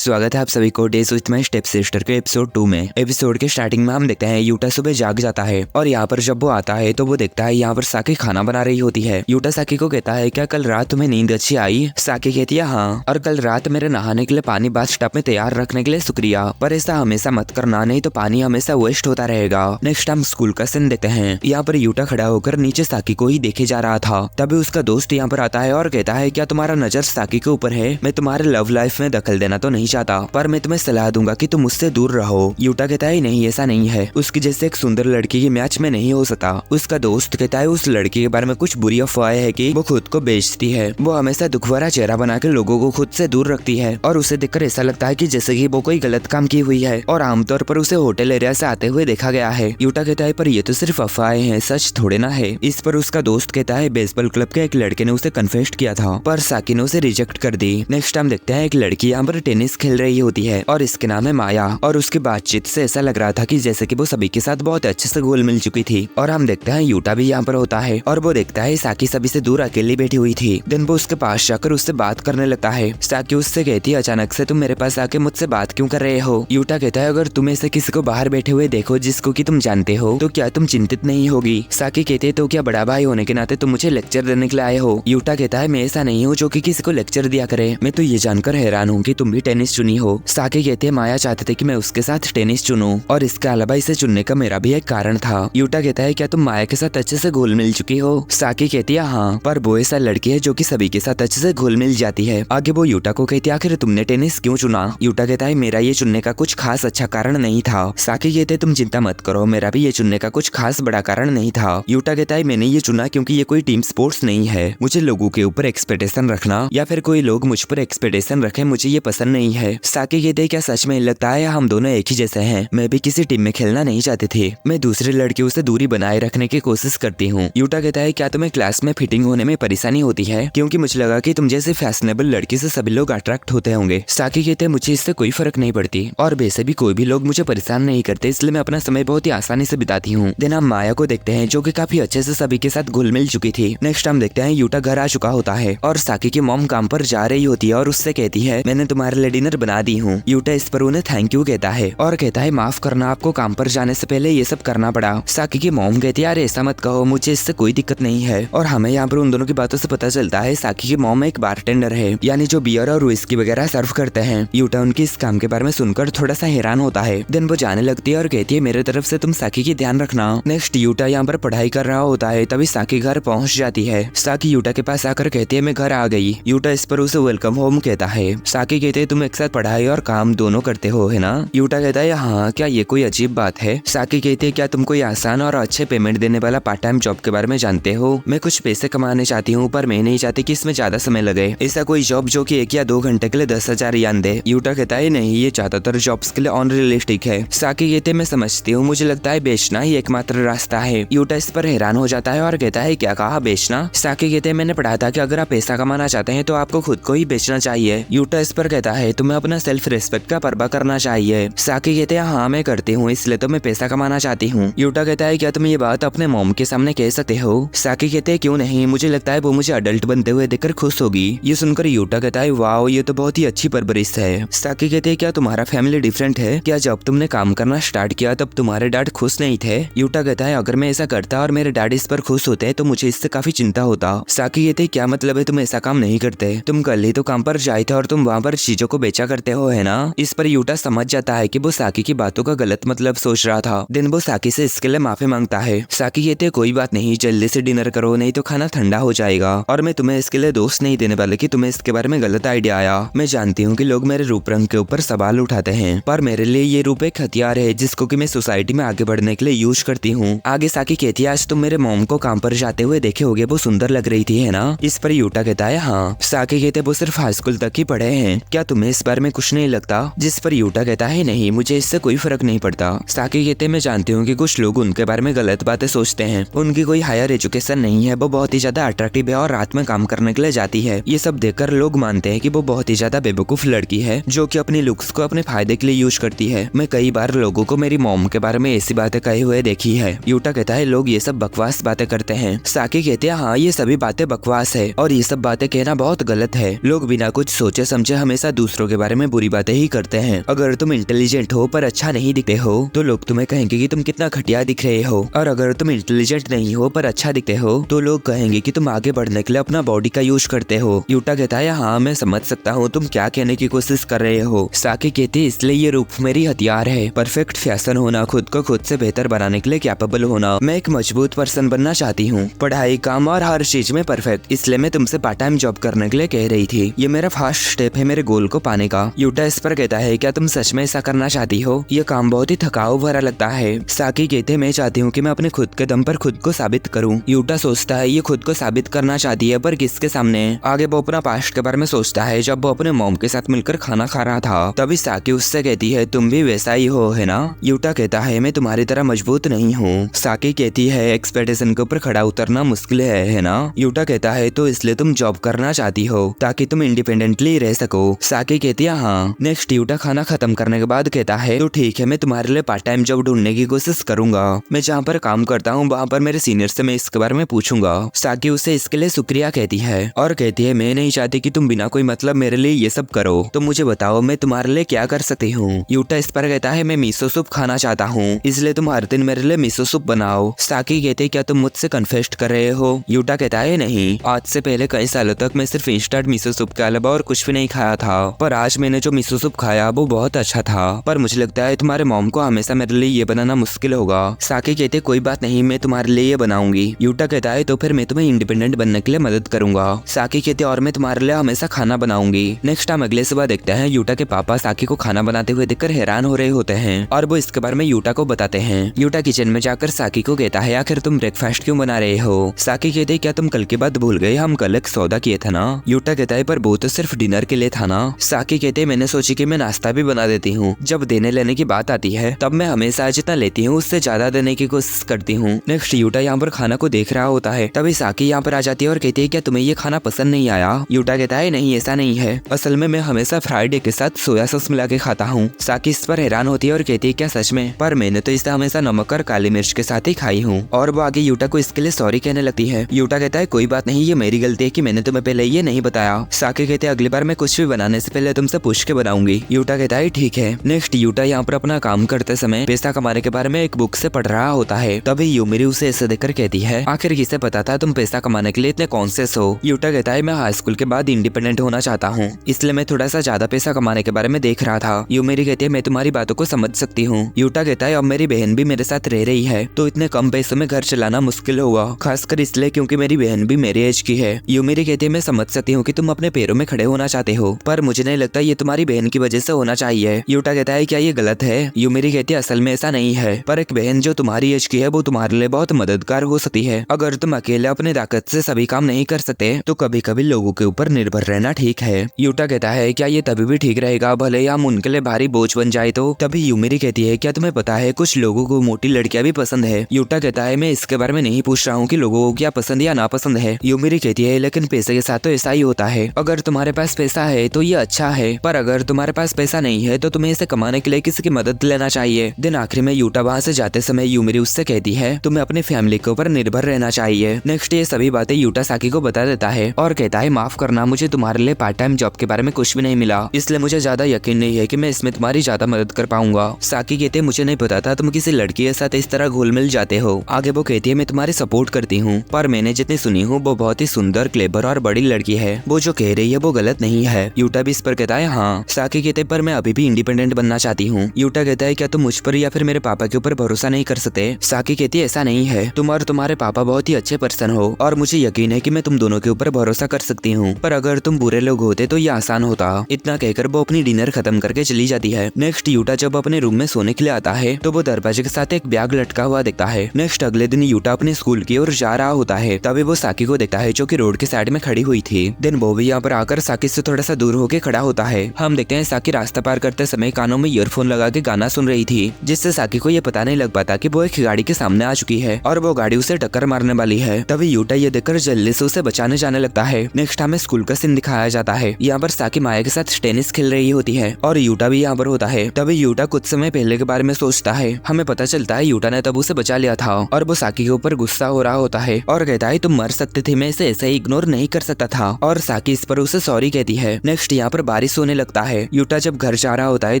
स्वागत है आप सभी को days with my step sister के एपिसोड 2 में। एपिसोड के स्टार्टिंग में हम देखते हैं यूटा सुबह जाग जाता है और यहाँ पर जब वो आता है तो वो देखता है यहाँ पर साकी खाना बना रही होती है। यूटा साकी को कहता है क्या कल रात तुम्हें नींद अच्छी आई? साकी कहती है हाँ, और कल रात मेरे नहाने के लिए पानी बाथटब में तैयार रखने के लिए शुक्रिया, पर ऐसा हमेशा मत करना नहीं तो पानी हमेशा वेस्ट होता रहेगा। नेक्स्ट हम स्कूल का सीन देखते हैं। यहाँ पर यूटा खड़ा होकर नीचे साकी को ही देखे जा रहा था। तभी उसका दोस्त यहाँ पर आता है और कहता है क्या तुम्हारा नजर साकी के ऊपर है? मैं तुम्हारे लव लाइफ में दखल देना तो नहीं चाहता, पर मैं तुम्हें सलाह दूंगा कि तुम मुझसे दूर रहो। यूटा कहता है नहीं ऐसा नहीं है, उसकी जैसे एक सुंदर लड़की की मैच में नहीं हो सकता। उसका दोस्त कहता है उस लड़की के बारे में कुछ बुरी अफवाहें है कि वो खुद को बेचती है, वो हमेशा दुख भरा चेहरा बना के लोगों को खुद से दूर रखती है और उसे देखकर ऐसा लगता है कि जैसे कि वो कोई गलत काम की हुई है और आमतौर पर उसे होटल एरिया से आते हुए देखा गया है। यूटा कहता है पर ये तो सिर्फ अफवाहें हैं, सच थोड़े ना है। इस पर उसका दोस्त कहता है बेसबॉल क्लब के एक लड़के ने उसे कन्फेस किया था पर साकी ने उसे रिजेक्ट कर दी। नेक्स्ट हम देखते हैं एक लड़की यहाँ पर टेनिस खेल रही होती है और इसके नाम है माया, और उसकी बातचीत से ऐसा लग रहा था कि जैसे कि वो सभी के साथ बहुत अच्छे से घुल मिल चुकी थी। और हम देखते हैं यूटा भी यहाँ पर होता है और वो देखता है साकी सभी से दूर अकेली बैठी हुई थी। दिन वो उसके पास जाकर उससे बात करने लगता है। साकी उससे कहती है अचानक से तुम मेरे पास आके मुझसे बात क्यों कर रहे हो? यूटा कहता है अगर तुम ऐसे किसी को बाहर बैठे हुए देखो जिसको कि तुम जानते हो तो क्या तुम चिंतित नहीं होगी? साकी कहते है तो क्या बड़ा भाई होने के नाते तुम मुझे लेक्चर देने के लिए आए हो? यूटा कहता है मैं ऐसा नहीं हूँ जो कि किसी को लेक्चर दिया करे, मैं तो ये जानकर हैरान हूँ कि तुम भी टेनिस चुनी हो। साकी कहते है माया चाहते थे कि मैं उसके साथ टेनिस चुनूं और इसके अलावा इसे चुनने का मेरा भी एक कारण था। यूटा कहता है क्या तुम माया के साथ अच्छे से घुल मिल चुकी हो? साकी कहती है हाँ, पर वो ऐसा लड़की है जो कि सभी के साथ अच्छे से घुल मिल जाती है। आगे वो यूटा को कहती है आखिर तुमने टेनिस क्यों चुना? यूटा कहता है मेरा ये चुनने का कुछ खास अच्छा कारण नहीं था। साकी कहते तुम चिंता मत करो, मेरा भी ये चुनने का कुछ खास बड़ा कारण नहीं था। यूटा कहता है मैंने ये चुना क्योंकि ये कोई टीम स्पोर्ट्स नहीं है, मुझे लोगों के ऊपर एक्सपेक्टेशन रखना या फिर कोई लोग मुझ पर एक्सपेक्टेशन रखे मुझे ये पसंद नहीं है। साकी कहते क्या सच में लगता है हम दोनों एक ही जैसे हैं? मैं भी किसी टीम में खेलना नहीं चाहती थी, मैं दूसरे लड़कियों से दूरी बनाए रखने की कोशिश करती हूँ। यूटा कहता है क्या तुम्हें क्लास में फिटिंग होने में परेशानी होती है? क्योंकि मुझे लगा कि तुम जैसे फैशनेबल लड़की से सभी लोग अट्रैक्ट होते होंगे। साकी कहते हैं मुझे इससे कोई फर्क नहीं पड़ती और वैसे भी कोई भी लोग मुझे परेशान नहीं करते, इसलिए मैं अपना समय बहुत ही आसानी से बिताती हूँ। दिन हम माया को देखते हैं जो कि काफी अच्छे से सभी के साथ घुल मिल चुकी थी। नेक्स्ट हम देखते हैं यूटा घर आ चुका होता है और साकी की मॉम काम पर जा रही होती है और उससे कहती है मैंने तुम्हारे लिए डिनर बना दी हूँ। यूटा इस पर उन्हें थैंक यू कहता है और कहता है माफ करना आपको काम पर जाने से पहले ये सब करना पड़ा। साकी की मॉम कहती है अरे ऐसा मत कहो, मुझे इससे कोई दिक्कत नहीं है। और हमें यहाँ पर उन दोनों की बातों से पता चलता है साकी की मॉम एक बारटेंडर है, यानी जो बियर और व्हिस्की वगैरह सर्व करते हैं। यूटा उनकी इस काम के बारे में सुनकर थोड़ा सा हैरान होता है। दिन वो जाने लगती है और कहती है मेरे तरफ से तुम साकी की ध्यान रखना। नेक्स्ट यूटा यहाँ पर पढ़ाई कर रहा होता है, तभी साकी घर पहुँच जाती है। साकी यूटा के पास आकर कहती है मैं घर आ गई। यूटा इस पर उसे वेलकम होम कहता है। साकी कहते है तुम एक साथ पढ़ाई और काम दोनों करते हो है ना? यूटा कहता है हाँ, क्या ये कोई अजीब बात है? साकी कहती है क्या तुम कोई आसान और अच्छे पेमेंट देने वाला पार्ट टाइम जॉब के बारे में जानते हो? मैं कुछ पैसे कमाने चाहती हूँ पर मैं नहीं चाहती कि इसमें ज्यादा समय लगे, ऐसा कोई जॉब जो कि 1 या 2 घंटे के लिए 10,000 यान दे। यूटा कहता है नहीं, ये ज्यादातर जॉब्स के लिए अनरियलिस्टिक है। साकी कहते मैं समझती हूँ, मुझे लगता है बेचना ही एकमात्र रास्ता है। यूटा इस पर हैरान हो जाता है और कहता है क्या कहा बेचना? साकी कहते मैंने पढ़ा था कि अगर आप पैसा कमाना चाहते हैं तो आपको खुद को ही बेचना चाहिए। यूटा इस पर कहता है तुम्हें अपना सेल्फ रिस्पेक्ट का परवाह करना चाहिए। साकी कहते हैं हाँ मैं करती हूँ, इसलिए तो मैं पैसा कमाना चाहती हूँ। यूटा कहता है क्या तुम ये बात अपने मॉम के सामने कह सकते हो? साकी कहते हैं क्यों नहीं, मुझे लगता है वो मुझे अडल्ट बनते हुए देखकर खुश होगी। ये सुनकर यूटा कहता है वाओ ये तो बहुत ही अच्छी परवरिश है। साकी कहते हैं क्या तुम्हारा फैमिली डिफरेंट है? क्या जब तुमने काम करना स्टार्ट किया तब तुम्हारे डैड खुश नहीं थे? यूटा कहता है अगर मैं ऐसा करता और मेरे डैड इस पर खुश होते तो मुझे इससे काफी चिंता होता। साकी कहते क्या मतलब है तुम ऐसा काम नहीं करते? तुम कल ही तो काम पर जाए थे और तुम वहाँ पर चीजों को बेचा करते हो है ना? इस पर यूटा समझ जाता है कि वो साकी की बातों का गलत मतलब सोच रहा था। दिन वो साकी से इसके लिए माफी मांगता है। साकी कहते कोई बात नहीं, जल्दी से डिनर करो नहीं तो खाना ठंडा हो जाएगा, और मैं तुम्हें इसके लिए दोष नहीं देने वाले कि तुम्हें इसके बारे में गलत आइडिया आया। मैं जानती हूँ कि लोग मेरे रूप रंग के ऊपर सवाल उठाते हैं, पर मेरे लिए ये रूप एक हथियार है जिसको कि मैं सोसाइटी में आगे बढ़ने के लिए यूज करती हूँ। आगे साकी कहती है आज तुम मेरे मॉम को काम पर जाते हुए देखे होगे, वो सुंदर लग रही थी है ना? इस पर यूटा कहता है हाँ। साकी कहते वो सिर्फ हाई स्कूल तक ही पढ़े हैं, क्या तुम्हें इस बारे में कुछ नहीं लगता? जिस पर यूटा कहता है नहीं, मुझे इससे कोई फर्क नहीं पड़ता। साकी कहते मैं जानती हूँ कि कुछ लोग उनके बारे में गलत बातें सोचते हैं, उनकी कोई हायर एजुकेशन नहीं है, वो बहुत ही ज्यादा अट्रैक्टिव है और रात में काम करने के लिए जाती है। ये सब देखकर लोग मानते हैं कि वो बहुत ही ज्यादा बेवकूफ लड़की है जो कि अपनी लुक्स को अपने फायदे के लिए यूज करती है। मैं कई बार लोगों को मेरी मॉम के बारे में ऐसी बातें कहे हुए देखी है। यूटा कहता है लोग ये सब बकवास बातें करते हैं। साकी कहते हैं हाँ ये सभी बातें बकवास है और ये सब बातें कहना बहुत गलत है। लोग बिना कुछ सोचे समझे हमेशा दूसरों के बारे में बुरी बातें ही करते हैं। अगर तुम इंटेलिजेंट हो पर अच्छा नहीं दिखते हो तो लोग तुम्हें कहेंगे कि तुम कितना घटिया दिख रहे हो, और अगर तुम इंटेलिजेंट नहीं हो पर अच्छा दिखते हो तो लोग कहेंगे कि तुम आगे बढ़ने के लिए अपना बॉडी का यूज करते हो। यूटा कहता है हाँ मैं समझ सकता हूँ तुम क्या कहने की कोशिश कर रहे हो। साकी कहती है इसलिए ये रूप मेरी हथियार है। परफेक्ट फैशन होना, खुद को खुद से बेहतर बनाने के लिए कैपेबल होना। मैं एक मजबूत पर्सन बनना चाहती हूँ, पढ़ाई, काम और हर चीज में परफेक्ट। इसलिए मैं तुमसे पार्ट टाइम जॉब करने के लिए कह रही थी। ये मेरा फर्स्ट स्टेप है मेरे गोल को पाने का। यूटा इस पर कहता है क्या तुम सच में ऐसा करना चाहती हो? ये काम बहुत ही थकाऊ भरा लगता है। साकी कहते मैं चाहती हूँ कि मैं अपने खुद के दम पर खुद को साबित करूँ। यूटा सोचता है ये खुद को साबित करना चाहती है पर किसके सामने? आगे वो अपना पास्ट के बारे में सोचता है जब वो अपने मॉम के साथ मिलकर खाना खा रहा था। तभी साकी उससे कहती है तुम भी वैसा ही हो है ना? यूटा कहता है मैं तुम्हारी तरह मजबूत नहीं हूँ। साकी कहती है एक्सपेक्टेशन के ऊपर खड़ा उतरना मुश्किल है ना? यूटा कहता है तो इसलिए तुम जॉब करना चाहती हो ताकि तुम इंडिपेंडेंटली रह सको। साकी कहती है हाँ। नेक्स्ट यूटा खाना खत्म करने के बाद कहता है तो ठीक है मैं तुम्हारे लिए पार्ट टाइम जॉब ढूंढने की कोशिश करूंगा। मैं जहाँ पर काम करता हूँ वहाँ पर मेरे सीनियर से मैं इसके बारे में पूछूंगा। साकी उसे इसके लिए शुक्रिया कहती है और कहती है मैं नहीं चाहती कि तुम बिना कोई मतलब मेरे लिए ये सब करो, तो मुझे बताओ मैं तुम्हारे लिए क्या कर सकती हूँ। यूटा इस पर कहता है मैं मिसो सूप खाना चाहता हूँ इसलिए तुम हर दिन मेरे लिए मिसो सूप बनाओ। साकी कहती है क्या तुम मुझसे कन्फेस्ट कर रहे हो? यूटा कहता है नहीं, आज से पहले कई सालों तक मैं सिर्फ इंस्टेंट मिसो सूप के अलावा और कुछ भी नहीं खाया था, पर आज मैंने जो मिसो सूप खाया वो बहुत अच्छा था। पर मुझे लगता है तुम्हारे मॉम को हमेशा मेरे लिए ये बनाना मुश्किल होगा। साकी कहते कोई बात नहीं मैं तुम्हारे लिए ये बनाऊंगी। यूटा कहता है तो फिर मैं तुम्हें इंडिपेंडेंट बनने के लिए मदद करूंगा। साकी कहते और मैं तुम्हारे लिए हमेशा खाना बनाऊंगी। नेक्स्ट हम अगले सुबह देखते हैं यूटा के पापा साकी को खाना बनाते हुए देखकर हैरान हो रहे होते हैं और वो इसके बारे में यूटा को बताते हैं। यूटा किचन में जाकर साकी को कहता है आखिर तुम ब्रेकफास्ट क्यों बना रहे हो? साकी कहते क्या तुम कल की बात भूल गए? हम कल एक सौदा किए थे ना? यूटा कहता है पर वो तो सिर्फ डिनर के लिए था ना। साकी कहते मैंने सोची कि मैं नाश्ता भी बना देती हूँ। जब देने लेने की बात आती है तब मैं हमेशा जितना लेती हूँ उससे ज्यादा देने की कोशिश करती हूँ। नेक्स्ट यूटा यहाँ पर खाना को देख रहा होता है तभी साकी यहाँ पर आ जाती है और कहती है क्या तुम्हें ये खाना पसंद नहीं आया? यूटा कहता है नहीं ऐसा नहीं है, असल में मैं हमेशा फ्राइड एग के साथ सोया सॉस मिला के खाता हूँ। साकी इस पर हैरान होती है और कहती है क्या सच में? पर मैंने तो इसे हमेशा नमक और काली मिर्च के साथ ही खाई हूँ। और वो आगे यूटा को इसके लिए सॉरी कहने लगती है। यूटा कहता है कोई बात नहीं, ये मेरी गलती है कि मैंने तुम्हें पहले ये नहीं बताया। साकी कहते हैं अगली बार मैं कुछ भी बनाने से पहले तुमसे पूछ के बनाऊंगी। यूटा कहता है ठीक है। नेक्स्ट यूटा यहाँ पर अपना काम करते समय पैसा कमाने के बारे में एक बुक से पढ़ रहा होता है तभी यूमिरी उसे ऐसे देखकर कहती है आखिर किसे पता था तुम पैसा कमाने के लिए इतने कॉन्शियस हो? यूटा कहता है मैं हाई स्कूल के बाद इंडिपेंडेंट होना चाहता हूँ इसलिए मैं थोड़ा सा ज्यादा पैसा कमाने के बारे में देख रहा था। यूमिरी कहती है मैं तुम्हारी बातों को समझ सकती हूँ। यूटा कहता है अब मेरी बहन भी मेरे साथ रह रही है तो इतने कम पैसों में घर चलाना मुश्किल होगा, खासकर इसलिए क्योंकि मेरी बहन भी मेरे एज की है। यूमिरी कहती है मैं समझ सकती हूँ कि तुम अपने पैरों में खड़े होना चाहते हो पर मुझे नहीं लगता ये तुम्हारी बहन की वजह से होना चाहिए। यूटा कहता है क्या ये गलत है? यूमिरी कहती है असल में ऐसा नहीं है, पर एक बहन जो तुम्हारी एज की है वो तुम्हारे लिए बहुत मददगार हो सकती है। अगर तुम अकेले अपनी ताकत से सभी काम नहीं कर सकते तो कभी कभी लोगों के ऊपर निर्भर रहना ठीक है। यूटा कहता है क्या ये तभी भी ठीक रहेगा भले ही हम उनके लिए भारी बोझ बन जाए तो? तभी यूमिरी कहती है क्या तुम्हें पता है कुछ लोगों को मोटी लड़कियां भी पसंद है? यूटा कहता है मैं इसके बारे में नहीं पूछ रहा हूँ कि लोगों को क्या पसंद या नापसंद है। यूमिरी कहती है लेकिन पैसे के साथ तो ऐसा ही होता है, अगर तुम्हारे पास पैसा है तो ये अच्छा है पर अगर तुम्हारे पास पैसा नहीं है तो तुम्हें इसे कमाने के लिए किसी की मदद लेना चाहिए। दिन आखिर में यूटा वहाँ से जाते समय यूमिरी उससे कहती है तुम्हें अपनी फैमिली के ऊपर निर्भर रहना चाहिए। नेक्स्ट ये सभी बातें यूटा साकी को बता देता है और कहता है माफ करना मुझे तुम्हारे लिए पार्ट टाइम जॉब के बारे में कुछ भी नहीं मिला इसलिए मुझे ज्यादा यकीन नहीं है कि मैं इसमें तुम्हारी ज्यादा मदद कर पाऊंगा। साकी कहते हैं मुझे नहीं पता था तुम किसी लड़की के साथ इस तरह घुल मिल जाते हो। आगे वो कहती है मैं तुम्हारी सपोर्ट करती हूँ पर मैंने जितनी सुनी हूँ वो बहुत ही सुंदर, क्लेवर और बड़ी लड़की है, वो जो कह रही है वो गलत नहीं है। यूटा भी इस पर कहता है हाँ। साकी कहते पर मैं अभी भी इंडिपेंडेंट बनना चाहती हूँ। यूटा कहता है क्या तुम मुझ पर या फिर मेरे पापा के ऊपर भरोसा नहीं कर सकते? साकी कहती है ऐसा नहीं है, तुम और तुम्हारे पापा बहुत ही अच्छे पर्सन हो और मुझे यकीन है कि मैं तुम दोनों के ऊपर भरोसा कर सकती हूँ, पर अगर तुम बुरे लोग होते तो ये आसान होता। इतना कहकर वो अपनी डिनर खत्म करके चली जाती है। नेक्स्ट यूटा जब अपने रूम में सोने के लिए आता है तो वो दरवाजे के साथ एक बैग लटका हुआ देखता है। नेक्स्ट अगले दिन यूटा अपने स्कूल की ओर जा रहा होता है तभी वो साकी को देखता है जो कि रोड के साइड में खड़ी हुई थी। दिन वो भी यहाँ पर आकर साकी से थोड़ा सा दूर होकर खड़ा होता है। हम देखते हैं साकी रास्ता पार करते समय कानों में ईयरफोन लगा के गाना सुन रही थी जिससे साकी को ये पता नहीं लग पाता कि वो एक गाड़ी के सामने आ चुकी है और वो गाड़ी उसे टक्कर मारने वाली है। तभी यूटा ये देखकर जल्दी से उसे बचाने जाने लगता है। नेक्स्ट हमें स्कूल का सीन दिखाया जाता है। यहाँ पर साकी माया के साथ टेनिस खेल रही होती है और यूटा भी यहाँ पर होता है। तभी यूटा कुछ समय पहले के बारे में सोचता है। हमें पता चलता है यूटा ने तब उसे बचा लिया था और वो साकी के ऊपर गुस्सा हो रहा होता है और कहता है तुम मर सकते थे, मैं इसे ऐसे ही इग्नोर नहीं कर सकता था और साकी इस पर उसे सॉरी कहती है। नेक्स्ट यहाँ पर बारिश होने लगता है। यूटा जब घर जा रहा होता है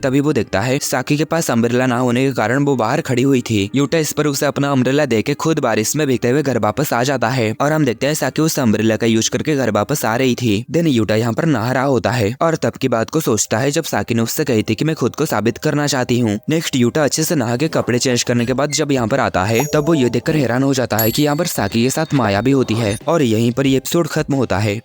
तभी वो देखता है साकी के पास अम्ब्रेला ना होने के कारण वो बाहर खड़ी हुई थी। यूटा इस पर उसे अपना अम्ब्रेला देके खुद बारिश में भीगते हुए घर वापस आ जाता है और हम देखते हैं साकी उस अम्ब्रेला का यूज करके घर वापस आ रही थी। देन यूटा यहाँ पर नहा रहा होता है और तब की बात को सोचता है जब साकी ने उससे कही थी कि मैं खुद को साबित करना चाहती हूँ। नेक्स्ट यूटा अच्छे से नहा के कपड़े चेंज करने के बाद जब यहाँ पर आता है तब वो ये देखकर हैरान हो जाता है कि यहाँ पर साकी के साथ माया भी होती है और यहीं पर ये एपिसोड खत्म होता है।